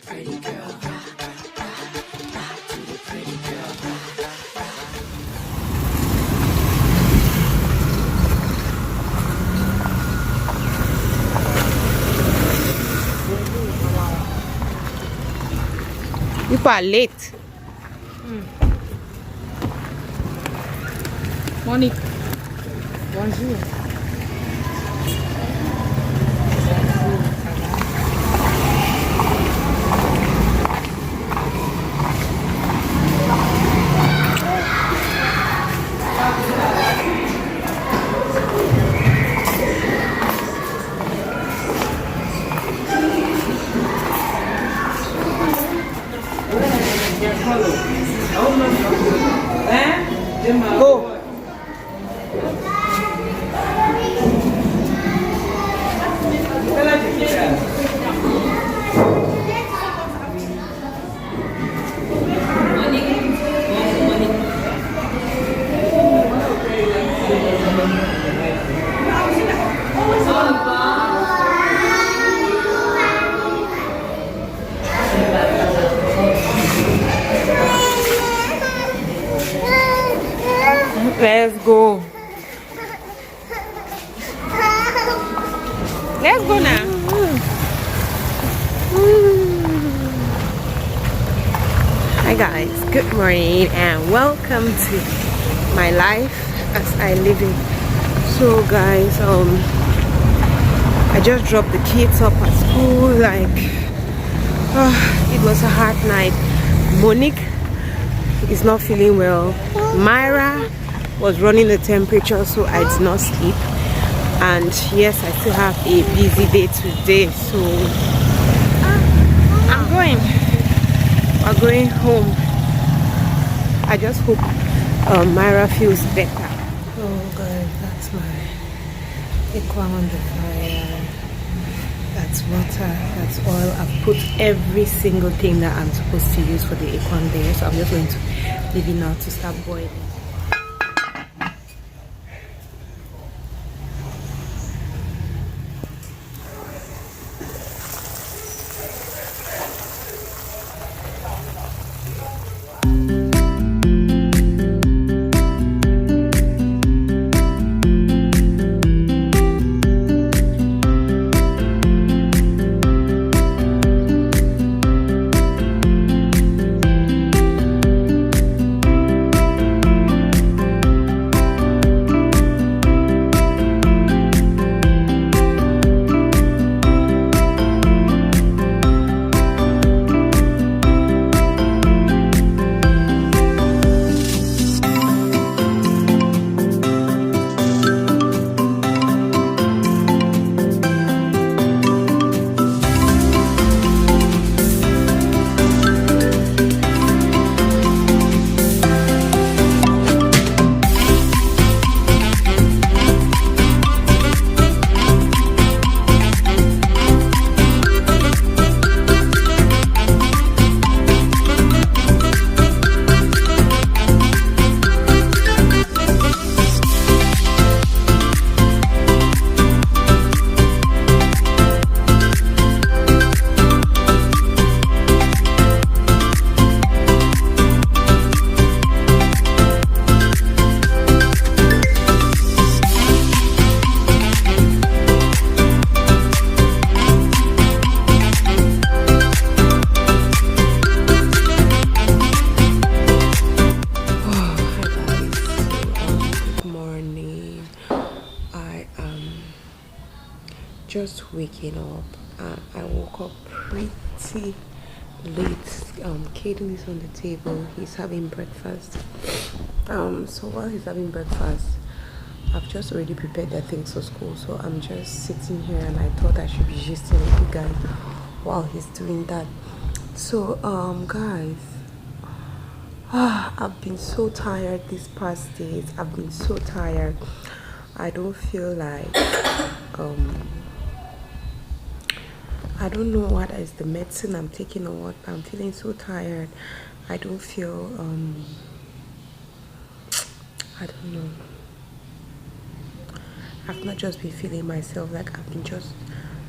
pretty girl. You are late. Monique, bonjour. Go. Let's go. Let's go now. Hi guys, good morning and welcome to my life as I live it. So guys, I just dropped the kids up at school. It was a hard night. Monique is not feeling well. Myra was running the temperature, so I did not sleep. And yes, I still have a busy day today, so we're going home. I just hope Myra feels better. Oh guys, that's my equal on the fire. That's water, that's oil. I've put every single thing that I'm supposed to use for the equal there, so I'm just going to leave it now to start boiling. Just waking up. I woke up pretty late. Caden is on the table. He's having breakfast. So while he's having breakfast, I've just already prepared the things for school. So I'm just sitting here, and I thought I should be gisting with you guys while he's doing that. So guys, I've been so tired these past days. I've been so tired. I don't feel like I don't know what is the medicine I'm taking or what, but I'm feeling so tired. I don't feel I don't know. I've not just been feeling myself, like I've been just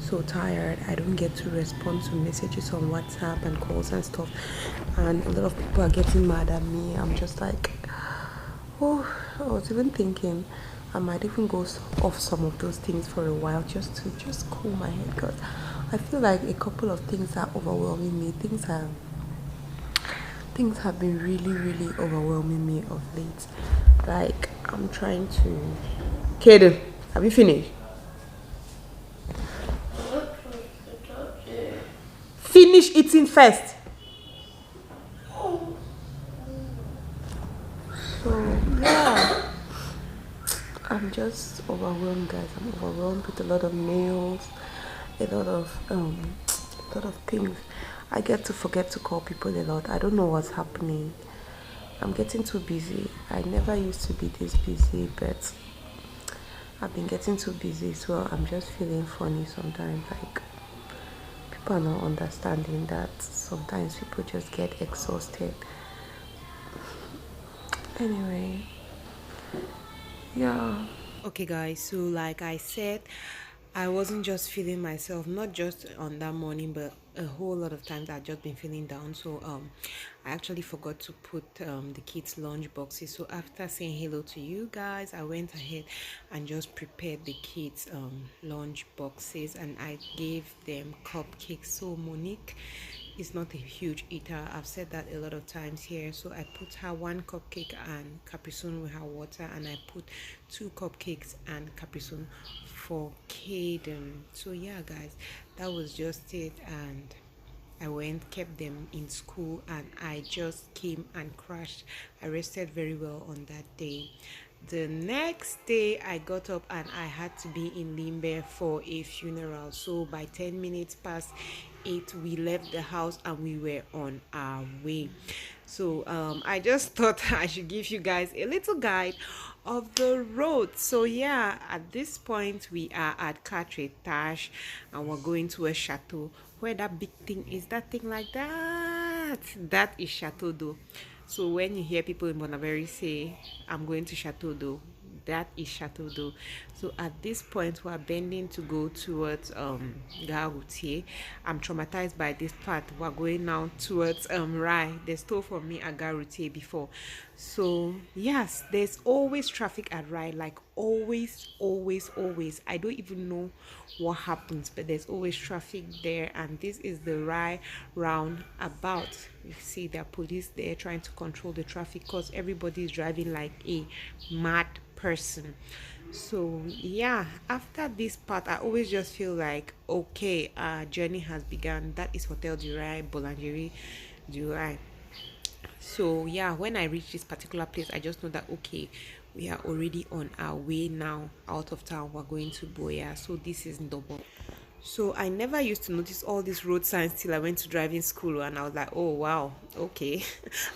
so tired. I don't get to respond to messages on WhatsApp and calls and stuff, and a lot of people are getting mad at me. I'm just like, oh, I was even thinking I might even go off some of those things for a while just to just cool my head, because I feel like a couple of things are overwhelming me. Things have been really, really overwhelming me of late. Like, I'm trying to. Kaden, have you finished? Finish eating first. So yeah, I'm just overwhelmed, guys. I'm overwhelmed with a lot of mails, a lot of things. I get to forget to call people a lot. I don't know what's happening. I'm getting too busy. I never used to be this busy, but I've been getting too busy, so I'm just feeling funny sometimes. Like, people are not understanding that sometimes people just get exhausted. Anyway, yeah. Okay, guys, so like I said, I wasn't just feeling myself, not just on that morning, but a whole lot of times I've just been feeling down. So I actually forgot to put the kids lunch boxes. So after saying hello to you guys, I went ahead and just prepared the kids lunch boxes, and I gave them cupcakes. So Monique is not a huge eater. I've said that a lot of times here. So I put her one cupcake and Capri Sun with her water, and I put two cupcakes and Capri Sun for Caden. So yeah, guys, that was just it. And I went, kept them in school, and I just came and crashed. I rested very well on that day. The next day, I got up and I had to be in Limbe for a funeral. So by 10 minutes past 8, we left the house and we were on our way. So I just thought I should give you guys a little guide of the road. So yeah, at this point we are at Cartretage and we're going to a chateau. Where that big thing is, that thing like that is Chateau d'Eau. So when you hear people in Bonaveri say, I'm going to Chateau d'Eau, that is Chateau d'Eau. So at this point we're bending to go towards Gare Routier. I'm traumatized by this part. We're going now towards Rai. They stole from me at Gare Routier before. So yes, there's always traffic at Rai, like always. I don't even know what happens, but there's always traffic there. And this is the Rai roundabout. You see there are police there trying to control the traffic because everybody is driving like a mad person. So yeah, after this part I always just feel like, okay, our journey has begun. That is Hotel du Rai, Boulangerie du Rai. So yeah, when I reach this particular place, I just know that okay, we are already on our way now out of town. We're going to Boya. So this is Ndobo. So I never used to notice all these road signs till I went to driving school, and I was like, oh wow, okay.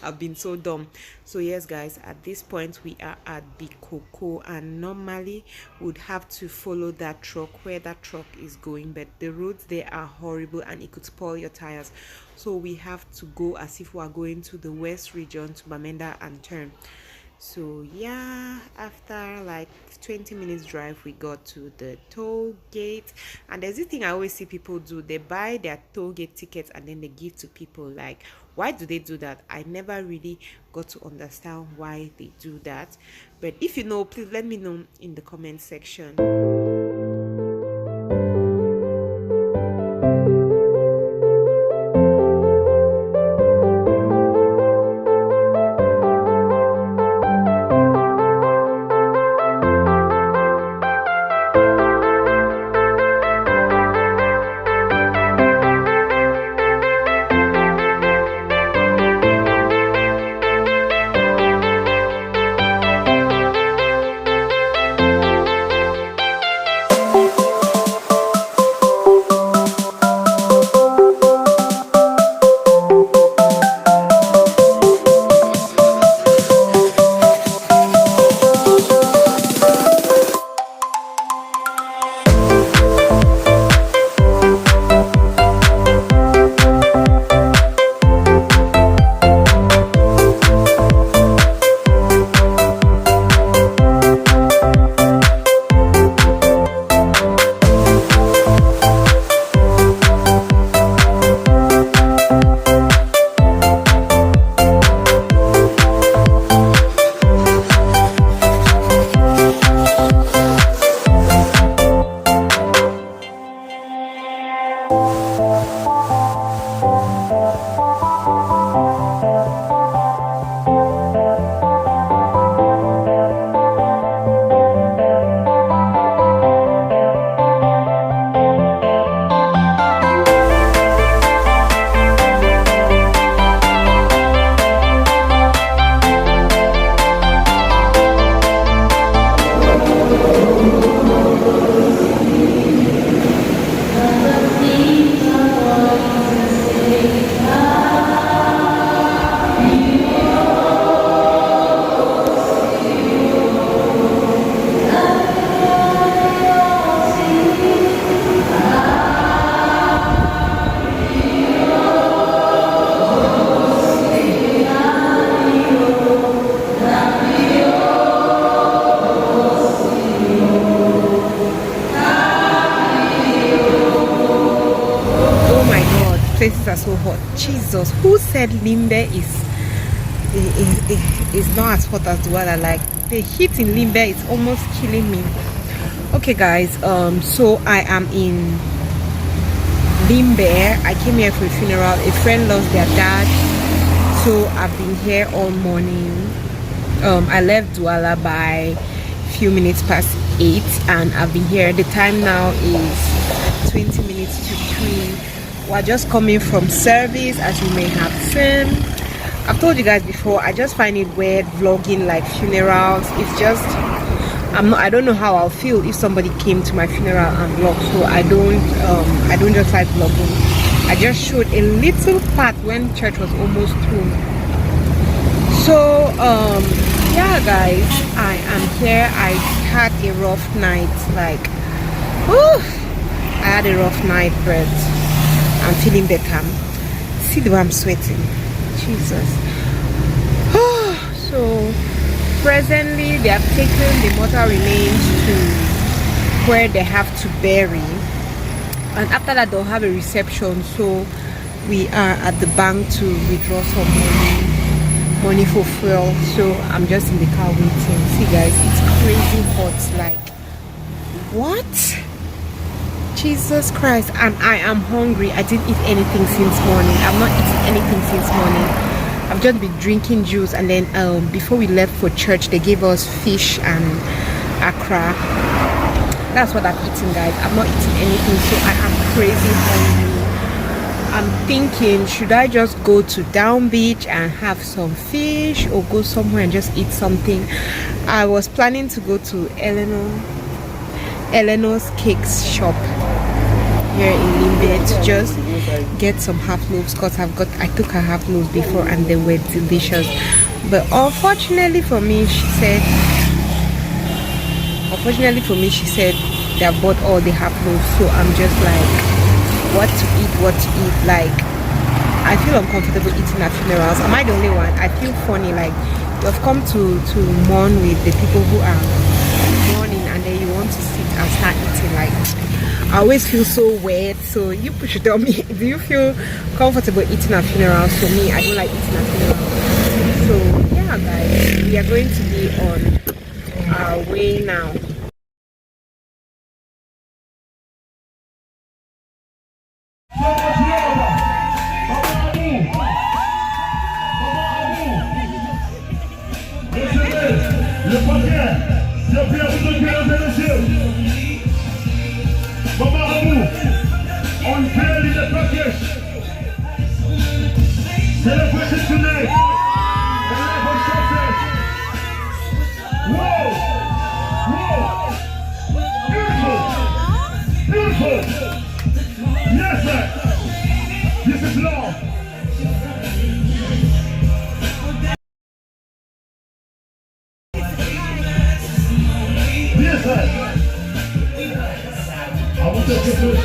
I've been so dumb. So yes, guys, at this point we are at Bikoko, and normally would have to follow that truck where that truck is going, but the roads there are horrible and it could spoil your tires. So we have to go as if we are going to the west region to Bamenda and turn. So yeah, after like 20 minutes drive we got to the toll gate. And there's this thing I always see people do: they buy their toll gate tickets and then they give to people. Like, why do they do that? I never really got to understand why they do that, but if you know, please let me know in the comment section. faces are so hot. Jesus, who said Limbe is not as hot as Douala? Like the heat in Limbe is almost killing me. Okay guys, so I am in Limbe. I came here for a funeral. A friend lost their dad, so I've been here all morning. I left Douala by few minutes past 8 and I've been here. The time now is 20 minutes to 3. We're just coming from service, as you may have seen. I've told you guys before, I just find it weird vlogging like funerals. It's just I don't know how I'll feel if somebody came to my funeral and vlog, so I don't just like vlogging. I just showed a little part when church was almost through. So yeah guys, I am here. I had a rough night, like I had a rough night, but I'm feeling better. See the way I'm sweating, Jesus. So presently they have taken the mortal remains to where they have to bury, and after that they'll have a reception. So we are at the bank to withdraw some money for fuel, so I'm just in the car waiting. See guys, it's crazy hot. Like what? Jesus Christ. And I am hungry. I didn't eat anything since morning. I've not eaten anything since morning. I've just been drinking juice, and then before we left for church they gave us fish and akra. That's what I've eaten guys. I've not eaten anything, so I am crazy hungry. I'm thinking, should I just go to Down Beach and have some fish, or go somewhere and just eat something? I was planning to go to Eleanor's Cakes shop here in Limbe to just get some half loaves, because I took her half loaves before and they were delicious. But unfortunately for me, she said they have bought all the half loaves. So I'm just like, what to eat. Like I feel uncomfortable eating at funerals. Am I the only one? I feel funny, like you've come to mourn with the people who are mourning, and then you want to sit and start eating. Like I always feel so weird. So you should tell me, do you feel comfortable eating at funerals? For me, I don't like eating at funerals. So yeah guys, we are going to be on our way now. Yes, sir. This is love. Yes, sir. I want to get to it.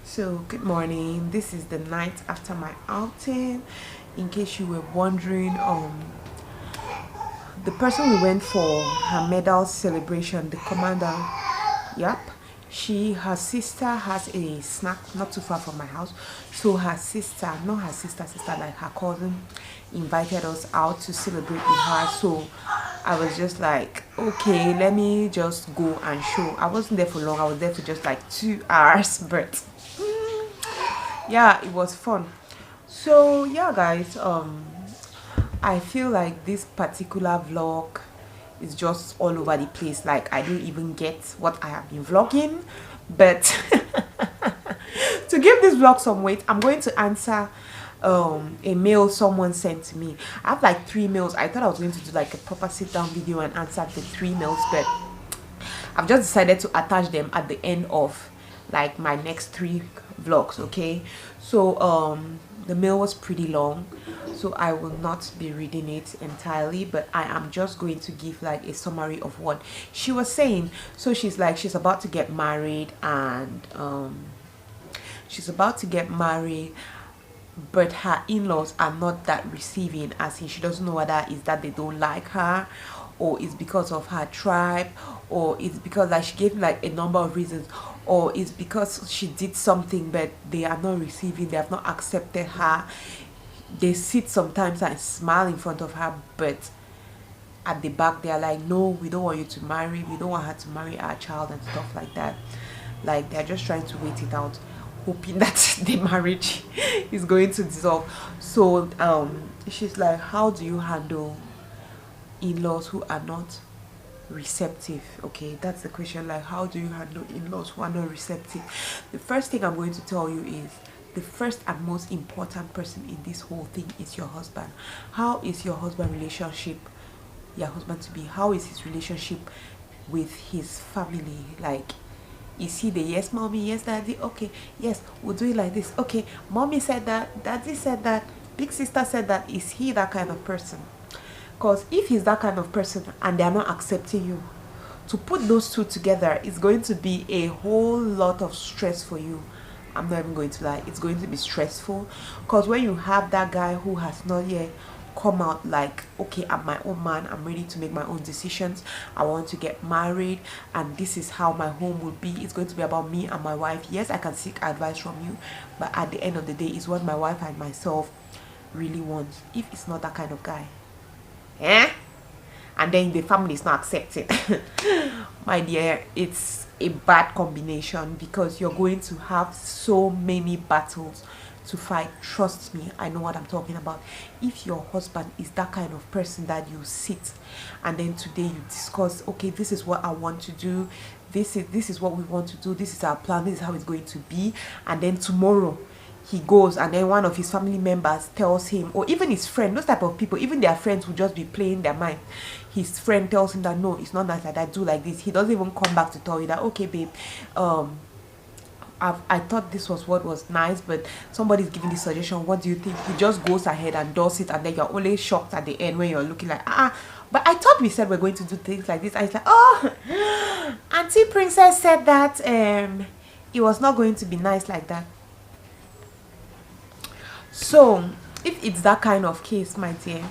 So good morning. This is the night after my outing. In case you were wondering, the person we went for her medal celebration, the commander, yep, her sister has a snack not too far from my house. So her sister, not her sister, like her cousin, invited us out to celebrate with her. So I was just like, okay, let me just go and show. I wasn't there for long. I was there for just like 2 hours, but yeah, it was fun. So yeah guys, I feel like this particular vlog is just all over the place. Like I don't even get what I have been vlogging, but to give this vlog some weight, I'm going to answer a mail someone sent to me. I have like 3 mails. I thought I was going to do like a proper sit down video and answer the 3 mails, but I've just decided to attach them at the end of like my next 3 vlogs. Okay, so the mail was pretty long, so I will not be reading it entirely, but I am just going to give like a summary of what she was saying. So she's like, she's about to get married, and but her in-laws are not that receiving, as in she doesn't know whether it's that they don't like her, or it's because of her tribe, or it's because like she gave like a number of reasons, or it's because she did something but they are not receiving, they have not accepted her. They sit sometimes and smile in front of her, but at the back they are like, no, we don't want you to marry, we don't want her to marry our child and stuff like that. Like they're just trying to wait it out, hoping that the marriage is going to dissolve. So she's like, how do you handle in-laws who are not receptive? Okay, that's the question. Like, how do you handle in-laws who are not receptive? The first thing I'm going to tell you is, the first and most important person in this whole thing is your husband. How is your husband relationship, your husband to be, how is his relationship with his family? Like, is he the yes mommy, yes daddy, okay, yes, we'll do it like this, okay, mommy said that, daddy said that, big sister said that? Is he that kind of person? Because if he's that kind of person and they're not accepting you, to put those two together is going to be a whole lot of stress for you. I'm not even going to lie, it's going to be stressful. Because when you have that guy who has not yet come out like, okay, I'm my own man, I'm ready to make my own decisions, I want to get married, and this is how my home will be, it's going to be about me and my wife. Yes, I can seek advice from you, but at the end of the day, it's what my wife and myself really want. If it's not that kind of guy, and then the family is not accepting, my dear, it's a bad combination, because you're going to have so many battles to fight. Trust me, I know what I'm talking about. If your husband is that kind of person that you sit and then today you discuss, okay, this is what I want to do, this is what we want to do, this is our plan, this is how it's going to be, and then tomorrow he goes and then one of his family members tells him, or even his friend, those type of people, even their friends will just be playing their mind. His friend tells him that no, it's not nice like that, do like this. He doesn't even come back to tell you that, okay babe, I thought this was what was nice, but somebody's giving this suggestion, what do you think? He just goes ahead and does it, and then you're only shocked at the end when you're looking like, but I thought we said we're going to do things like this. And it's like, oh, Auntie Princess said that it was not going to be nice like that. So if it's that kind of case, my dear,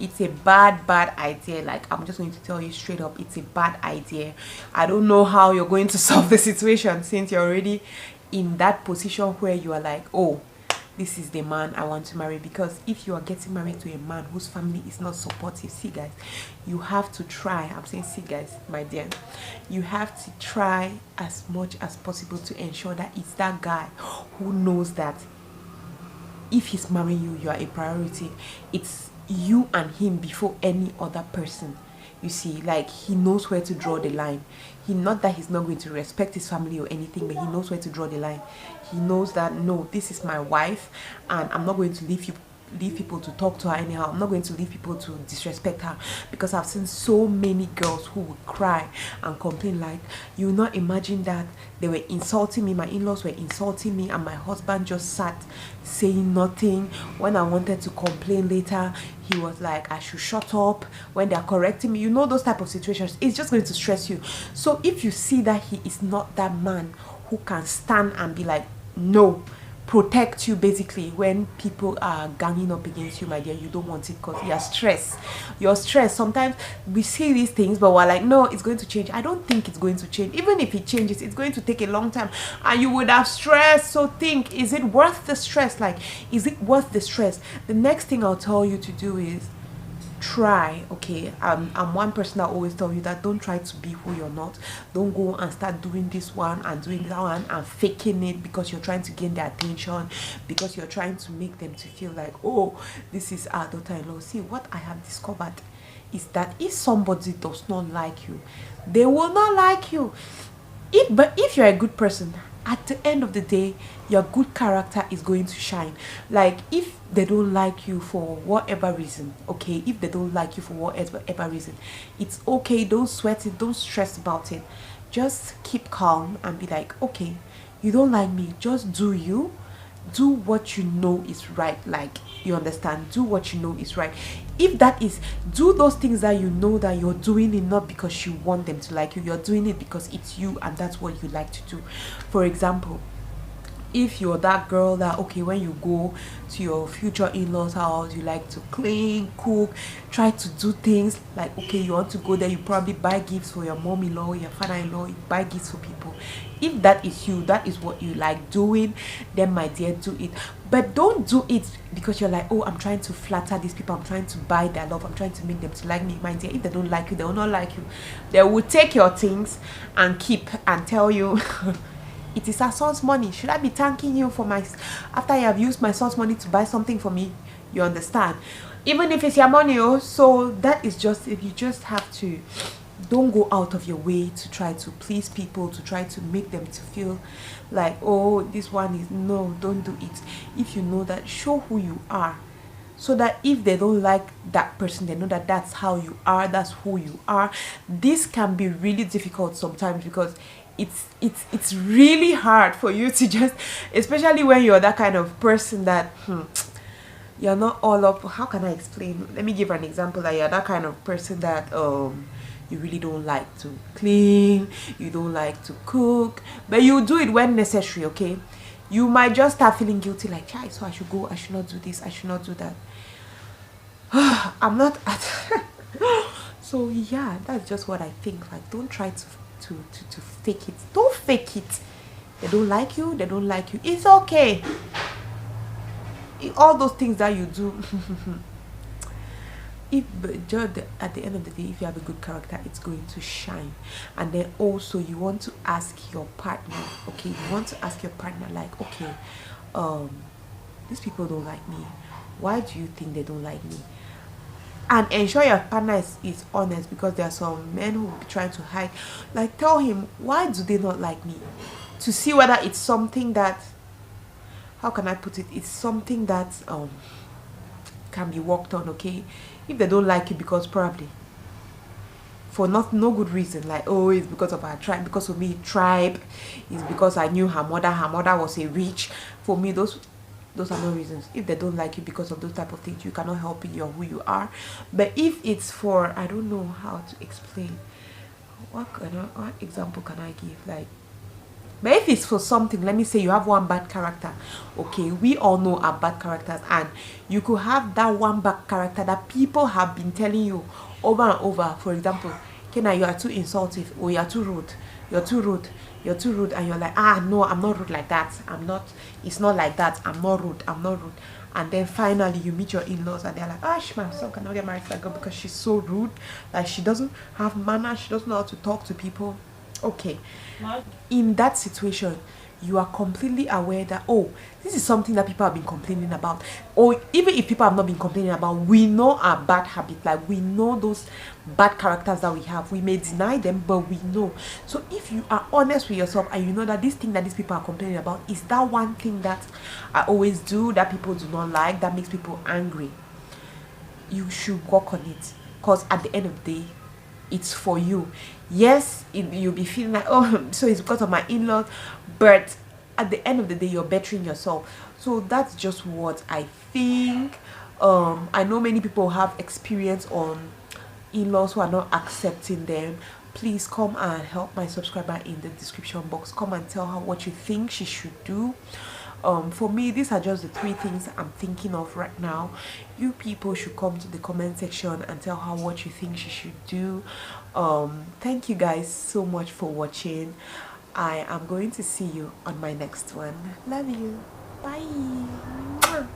it's a bad idea. Like, I'm just going to tell you straight up, it's a bad idea. I don't know how you're going to solve the situation, since you're already in that position where you are like, oh, this is the man I want to marry. Because if you are getting married to a man whose family is not supportive, see guys, you have to try, I'm saying see guys, my dear, you have to try as much as possible to ensure that it's that guy who knows that if he's marrying you, you are a priority. It's you and him before any other person. You see, like, he knows where to draw the line. Not that he's not going to respect his family or anything, but he knows where to draw the line. He knows that, no, this is my wife, and I'm not going to leave people to talk to her anyhow. I'm not going to leave people to disrespect her, because I've seen so many girls who would cry and complain, like, you will not imagine that they were insulting me, my in-laws were insulting me, and my husband just sat saying nothing. When I wanted to complain later, he was like, I should shut up. When they're correcting me, you know, those type of situations, it's just going to stress you. So if you see that he is not that man who can stand and be like, no, protect you, basically, when people are ganging up against you, my dear, you don't want it, because you're stressed. Sometimes we see these things, but we're like, no, it's going to change. I don't think it's going to change. Even if it changes, it's going to take a long time, and you would have stress. So think, is it worth the stress? Like, is it worth the stress? The next thing I'll tell you to do is try, okay, I'm one person that always tell you that don't try to be who you're not. Don't go and start doing this one and doing that one and faking it, because you're trying to gain their attention, because you're trying to make them to feel like, oh, this is our daughter-in-law. See, what I have discovered is that if somebody does not like you, they will not like you. But if you're a good person, at the end of the day, your good character is going to shine. Like, if they don't like you for whatever reason, okay, if they don't like you for whatever reason, it's okay. Don't sweat it, don't stress about it. Just keep calm and be like, okay, you don't like me, just do you. do what you know is right. Like, you understand? Do what you know is right. If that is, do those things that you know that you're doing it not because you want them to like you, you're doing it because it's you and that's what you like to do. For example, if you're that girl that, okay, when you go to your future in-laws house, you like to clean, cook, try to do things like, okay, you want to go there, you probably buy gifts for your mom-in-law, your father-in-law, you buy gifts for people. If that is you, that is what you like doing, then my dear, do it. But don't do it because you're like, oh, I'm trying to flatter these people, I'm trying to buy their love, I'm trying to make them to like me. My dear, if they don't like you, they will not like you. They will take your things and keep and tell you it is our son's money. Should I be thanking you for my, after I have used my son's money to buy something for me? You understand? Even if it's your money. Oh, so that is just, if you just have to, don't go out of your way to try to please people, to try to make them to feel like, oh, this one is, no, don't do it. If you know that, show who you are, so that if they don't like that person, they know that that's how you are, that's who you are. This can be really difficult sometimes because it's really hard for you to just, especially when you're that kind of person that you're not all up. How can I explain? Let me give an example. That you're that kind of person that you really don't like to clean, you don't like to cook, but you do it when necessary. Okay, you might just start feeling guilty, like, "Chai, so I should go, I should not do this, I should not do that." I'm not at so yeah, that's just what I think. Like, don't try to fake it. Don't fake it. They don't like you, they don't like you, it's okay. All those things that you do if at the end of the day, if you have a good character, it's going to shine. And then also you want to ask your partner, okay, you want to ask your partner, like, okay, these people don't like me, why do you think they don't like me? And ensure your partner is honest, because there are some men who will be trying to hide. Like, tell him, why do they not like me? To see whether it's something that, how can I put it, it's something that can be worked on. Okay, if they don't like you because probably for no good reason, like, oh, it's because of our tribe, because of me tribe, it's because I knew her mother was a witch. For me, those are no reasons. If they don't like you because of those type of things, you cannot help it, you're who you are. But if it's for, I don't know how to explain, what example can I give? Like, but if it's for something, let me say you have one bad character. Okay, we all know our bad characters, and you could have that one bad character that people have been telling you over and over. For example, Kena, you are too insultive, or you are too rude, you're too rude, you're too rude, and you're like, ah, no, I'm not rude like that, I'm not, it's not like that, I'm not rude, I'm not rude. And then finally you meet your in-laws and they're like, ah, my son cannot get married to that girl because she's so rude, like she doesn't have manners, she doesn't know how to talk to people. Okay, in that situation, you are completely aware that, oh, this is something that people have been complaining about. Or even if people have not been complaining about, we know our bad habits, like we know those bad characters that we have. We may deny them, but we know. So if you are honest with yourself and you know that this thing that these people are complaining about is that one thing that I always do, that people do not like, that makes people angry, you should work on it. Because at the end of the day, it's for you. Yes, you'll be feeling like, oh, so it's because of my in-laws, but at the end of the day, you're bettering yourself. So that's just what I think. I know many people have experience on in-laws who are not accepting them. Please come and help my subscriber in the description box. Come and tell her what you think she should do. For me, these are just the 3 things I'm thinking of right now. You people should come to the comment section and tell her what you think she should do. Thank you guys so much for watching. I am going to see you on my next one. Love you. Bye.